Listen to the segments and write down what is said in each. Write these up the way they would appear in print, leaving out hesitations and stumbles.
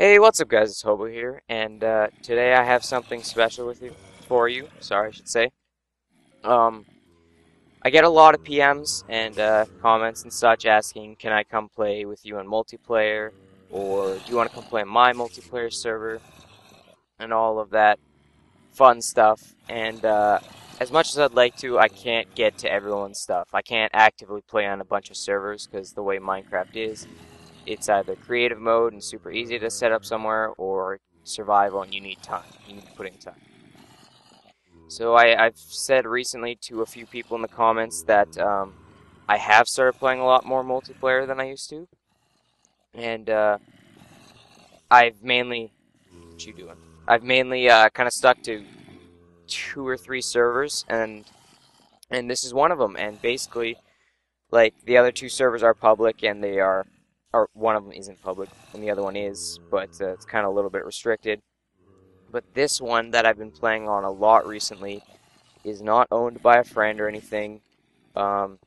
Hey, what's up, guys? It's Hobo here, and today I have something special for you. Sorry, I should say. Um, I get a lot of PMs and comments and such asking, "Can I come play with you on multiplayer?" or "Do you want to come play on my multiplayer server?" and all of that fun stuff. And as much as I'd like to, I can't get to everyone's stuff. I can't actively play on a bunch of servers because the way Minecraft is. It's either creative mode and super easy to set up somewhere, or survival and you need time. You need to put in time. So I've said recently to a few people in the comments that I have started playing a lot more multiplayer than I used to, and I've mainly what you doing? I've mainly kind of stuck to 2 or 3 servers, and this is one of them. And basically, like the other 2 servers are public, and they are, or one of them isn't public, and the other one is, but it's kind of a little bit restricted. But this one that I've been playing on a lot recently is not owned by a friend or anything, um,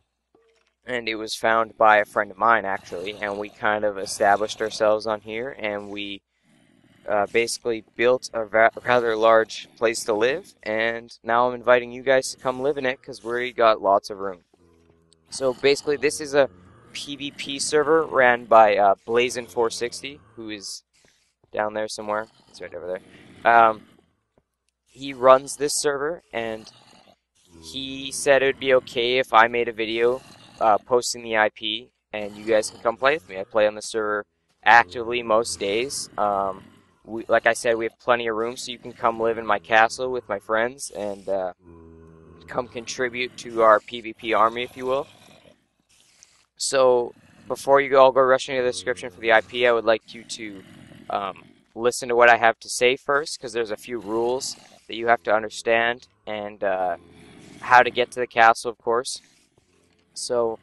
and it was found by a friend of mine actually, and we kind of established ourselves on here, and we basically built a rather large place to live, and now I'm inviting you guys to come live in it because we got lots of room. So basically, this is a PvP server ran by Blazin460, who is down there somewhere. He's right over there. He runs this server, and he said it would be okay if I made a video posting the IP, and you guys can come play with me. I play on the server actively most days. Like I said, we have plenty of room, so you can come live in my castle with my friends and come contribute to our PvP army, if you will. So, before you all go rushing to the description for the IP, I would like you to listen to what I have to say first, because there's a few rules that you have to understand, and how to get to the castle, of course. So,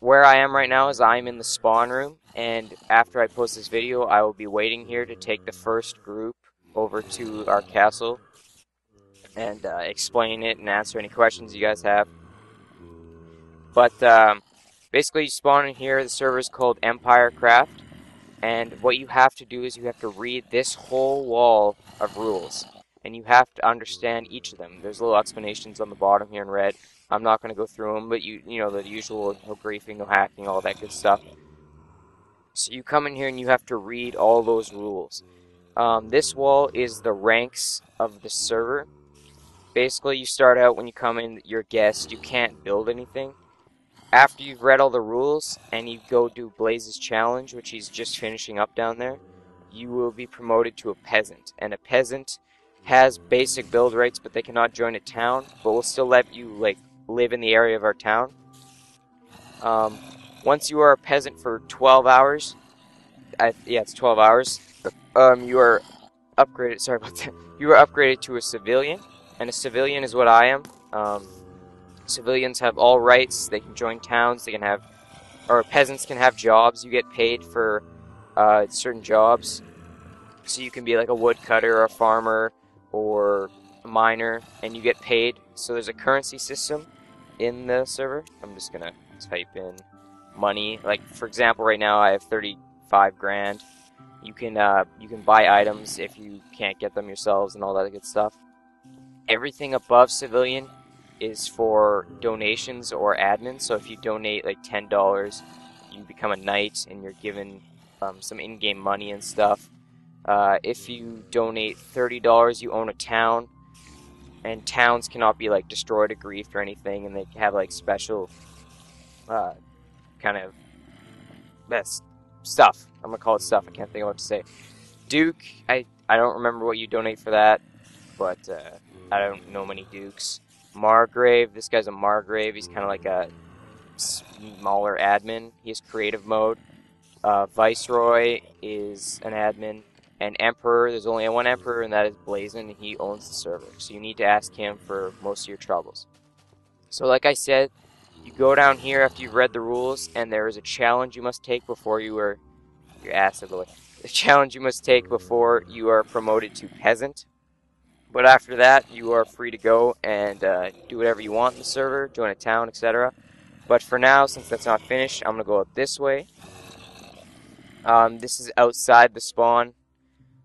where I am right now is I'm in the spawn room, and after I post this video, I will be waiting here to take the first group over to our castle and explain it and answer any questions you guys have. But basically, you spawn in here. The server is called MineCraft, and what you have to do is you have to read this whole wall of rules, and you have to understand each of them. There's little explanations on the bottom here in red. I'm not going to go through them, but you know the usual: no griefing, no hacking, all that good stuff. So you come in here and you have to read all those rules. This wall is the ranks of the server. Basically, you start out when you come in, you're a guest. You can't build anything. After you've read all the rules and you go do Blaze's challenge, which he's just finishing up down there, you will be promoted to a peasant. And a peasant has basic build rates, but they cannot join a town, but will still let you live in the area of our town. Once you are a peasant for 12 hours, yeah, it's 12 hours, you are upgraded, sorry about that, you are upgraded to a civilian, and a civilian is what I am. Civilians have all rights. They can join towns. They can have, or peasants can have jobs. You get paid for certain jobs. So you can be like a woodcutter or a farmer or a miner, and you get paid. So there's a currency system in the server. I'm just gonna type in money. Like for example, right now I have 35 grand. You can buy items if you can't get them yourselves and all that good stuff. Everything above civilian is for donations or admin. So if you donate like $10, you become a knight and you're given some in-game money and stuff. If you donate $30, you own a town, and towns cannot be like destroyed or griefed or anything, and they have like special kind of best stuff. I'm gonna call it stuff. I can't think of what to say. Duke, I don't remember what you donate for that, but I don't know many dukes. Margrave, this guy's a Margrave. He's kind of like a smaller admin. He has creative mode. Viceroy is an admin. And Emperor, there's only one Emperor, and that is Blazin, and he owns the server. So you need to ask him for most of your troubles. So like I said, you go down here after you've read the rules, and there is a challenge you must take before you are... Your ass out of the way. A challenge you must take before you are promoted to peasant. But after that, you are free to go and do whatever you want in the server, join a town, etc. But for now, since that's not finished, I'm going to go up this way. This is outside the spawn.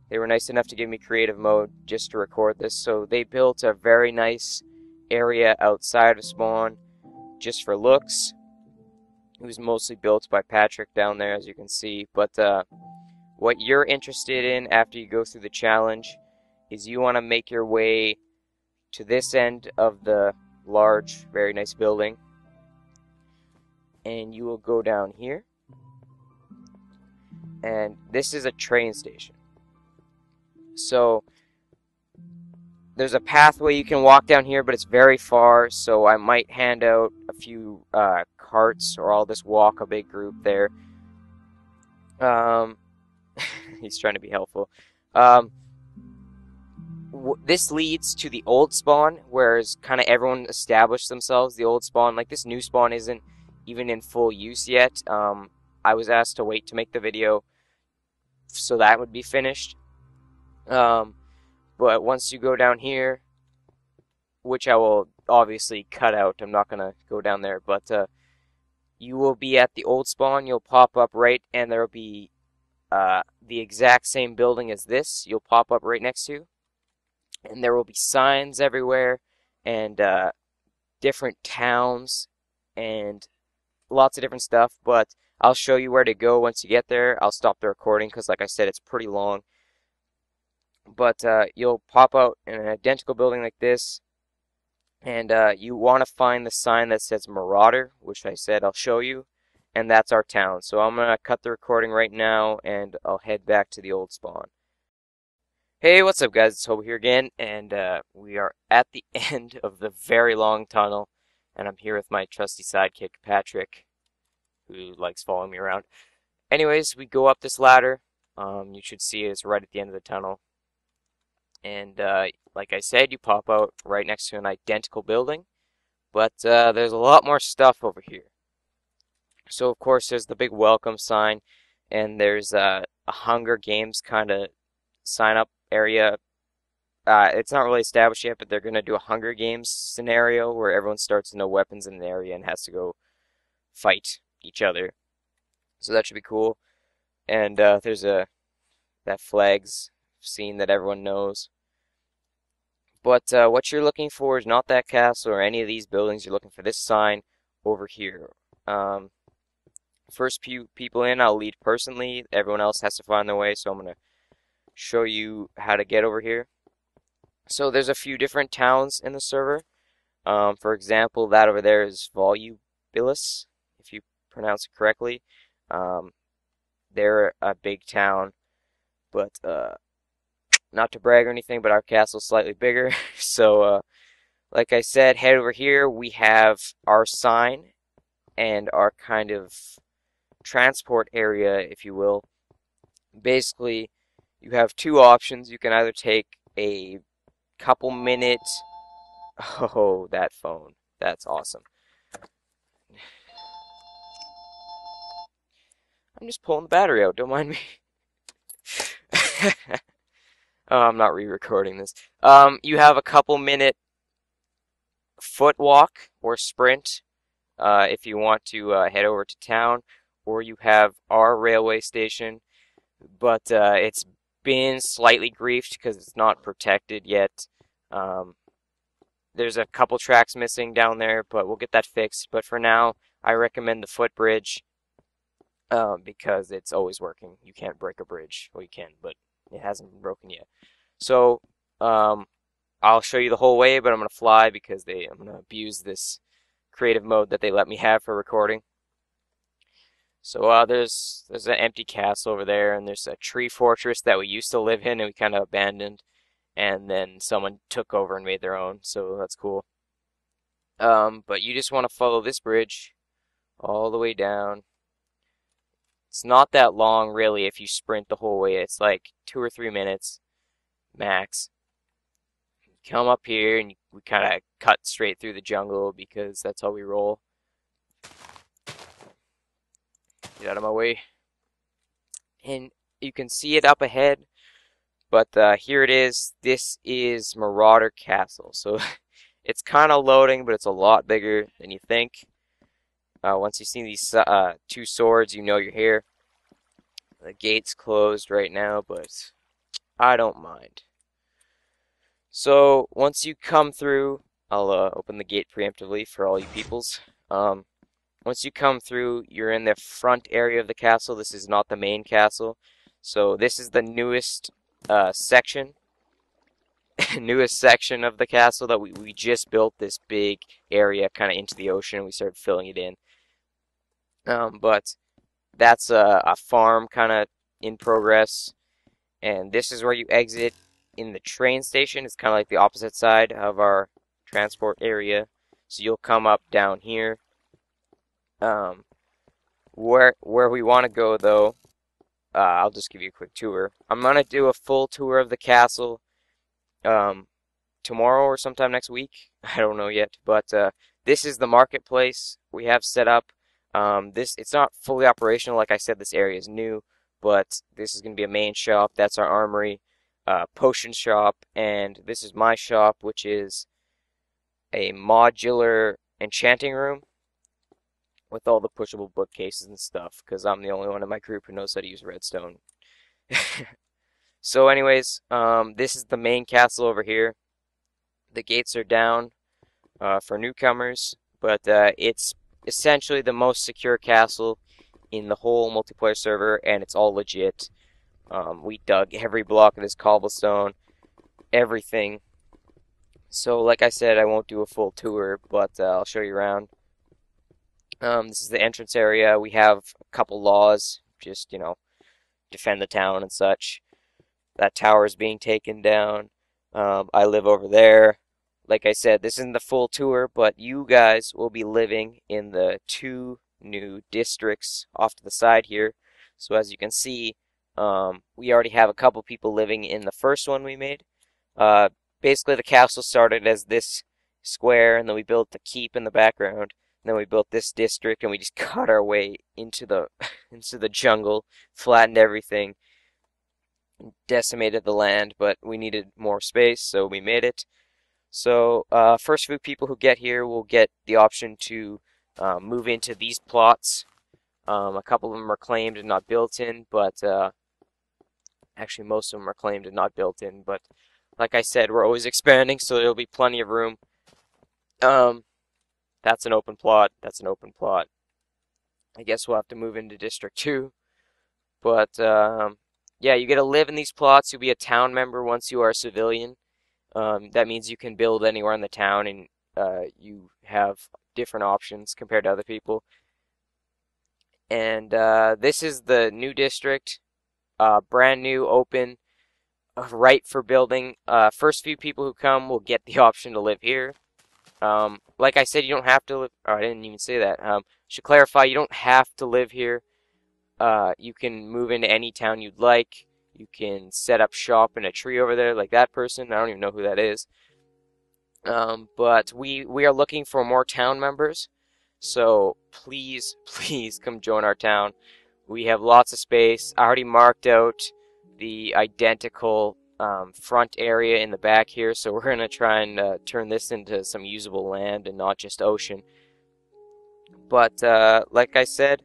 They were nice enough to give me creative mode just to record this, so they built a very nice area outside of spawn just for looks. It was mostly built by Patrick down there, as you can see, but what you're interested in after you go through the challenge is you want to make your way to this end of the large, very nice building, and you will go down here, and this is a train station. So there's a pathway you can walk down here, but it's very far, so I might hand out a few carts, or I'll just walk a big group there. He's trying to be helpful. This leads to the old spawn, whereas kind of everyone established themselves. The old spawn, like this new spawn, isn't even in full use yet. I was asked to wait to make the video so that would be finished. But once you go down here, which I will obviously cut out, I'm not going to go down there, but you will be at the old spawn. You'll pop up right, and there will be the exact same building as this. You'll pop up right next to, and there will be signs everywhere, and different towns, and lots of different stuff, but I'll show you where to go once you get there. I'll stop the recording because, like I said, it's pretty long. But you'll pop out in an identical building like this, and you want to find the sign that says Marauder, which I said I'll show you, and that's our town. So I'm going to cut the recording right now, and I'll head back to the old spawn. Hey, what's up, guys? It's Hobo here again, and we are at the end of the very long tunnel, and I'm here with my trusty sidekick, Patrick, who likes following me around. Anyways, we go up this ladder. You should see it's right at the end of the tunnel. And like I said, you pop out right next to an identical building, but there's a lot more stuff over here. So, of course, there's the big welcome sign, and there's a Hunger Games kind of sign-up area. It's not really established yet, but they're going to do a Hunger Games scenario where everyone starts to know weapons in the area and has to go fight each other. So that should be cool. And there's that flags scene that everyone knows. But what you're looking for is not that castle or any of these buildings. You're looking for this sign over here. First few people in, I'll lead personally. Everyone else has to find their way, so I'm going to show you how to get over here. So there's a few different towns in the server. For example, that over there is Volubilis, if you pronounce it correctly. They're a big town, but not to brag or anything, but our castle's slightly bigger. So, like I said, head over here. We have our sign and our kind of transport area, if you will. Basically, you have two options. You can either take a couple minutes. Oh, that phone. That's awesome. I'm just pulling the battery out. Don't mind me. Oh, I'm not re-recording this. You have a couple minute foot walk or sprint if you want to head over to town, or you have our railway station, but it's been slightly griefed because it's not protected yet. There's a couple tracks missing down there, but we'll get that fixed. But for now, I recommend the footbridge because it's always working. You can't break a bridge. Well, you can, but it hasn't been broken yet. So I'll show you the whole way, but I'm going to fly because I'm going to abuse this creative mode that they let me have for recording. So there's an empty castle over there, and there's a tree fortress that we used to live in and we kind of abandoned, and then someone took over and made their own, so that's cool. But you just want to follow this bridge all the way down. It's not that long, really, if you sprint the whole way. It's like 2 or 3 minutes max. You come up here, and we kind of cut straight through the jungle because that's how we roll. Get out of my way. And you can see it up ahead, but here it is. This is Marauder Castle. So it's kind of loading, but it's a lot bigger than you think. Once you see these two swords, you know you're here. The gate's closed right now, but I don't mind. So once you come through, I'll open the gate preemptively for all you peoples. Once you come through, you're in the front area of the castle. This is not the main castle. So this is the newest section, newest section of the castle that we just built this big area kind of into the ocean. We started filling it in. But that's a farm kind of in progress. And this is where you exit in the train station. It's kind of like the opposite side of our transport area. So you'll come up down here. Where we want to go though, I'll just give you a quick tour. I'm gonna do a full tour of the castle tomorrow or sometime next week. I don't know yet, but this is the marketplace we have set up. It's not fully operational. Like I said, this area is new, but this is gonna be a main shop. That's our armory, potion shop, and this is my shop, which is a modular enchanting room with all the pushable bookcases and stuff, because I'm the only one in my group who knows how to use redstone. So anyways, this is the main castle over here. The gates are down for newcomers, but it's essentially the most secure castle in the whole multiplayer server, and it's all legit. We dug every block of this cobblestone, everything. So like I said, I won't do a full tour, but I'll show you around. This is the entrance area. We have a couple laws, just, defend the town and such. That tower is being taken down. I live over there. Like I said, this isn't the full tour, but you guys will be living in the 2 new districts off to the side here. So as you can see, we already have a couple people living in the first one we made. Basically, the castle started as this square, and then we built the keep in the background. And then we built this district, and we just cut our way into the into the jungle, flattened everything, decimated the land, but we needed more space, so we made it. So first few people who get here will get the option to move into these plots. A couple of them are claimed and not built in, but actually most of them are claimed and not built in. But like I said, we're always expanding, so there'll be plenty of room. That's an open plot. That's an open plot. I guess we'll have to move into District 2. But, yeah, you get to live in these plots. You'll be a town member once you are a civilian. That means you can build anywhere in the town, and you have different options compared to other people. And this is the new district. Brand new, open, right for building. First few people who come will get the option to live here. Like I said, you don't have to live. Oh, I didn't even say that. Should clarify, you don't have to live here. You can move into any town you'd like. You can set up shop in a tree over there, like that person. I don't even know who that is. But we are looking for more town members. So please, please come join our town. We have lots of space. I already marked out the identical front area in the back here, so we're going to try and turn this into some usable land and not just ocean. But like I said,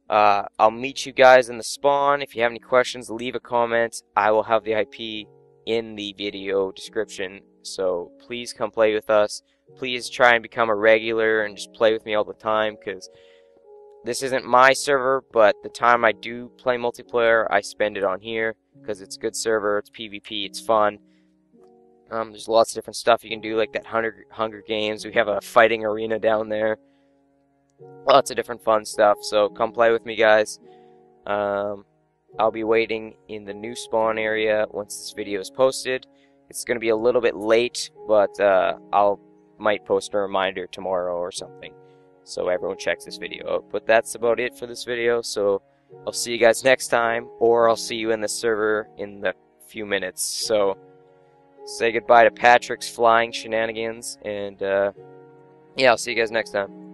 I'll meet you guys in the spawn. If you have any questions, leave a comment. I will have the IP in the video description, so please come play with us. Please try and become a regular and just play with me all the time, because this isn't my server, but the time I do play multiplayer, I spend it on here, because it's a good server, it's PvP, it's fun. There's lots of different stuff you can do, like that Hunger Games. We have a fighting arena down there. Lots of different fun stuff, so come play with me, guys. I'll be waiting in the new spawn area once this video is posted. It's going to be a little bit late, but might post a reminder tomorrow or something, so everyone checks this video out. But that's about it for this video, so I'll see you guys next time, or I'll see you in the server in the few minutes. So say goodbye to Patrick's flying shenanigans, and yeah, I'll see you guys next time.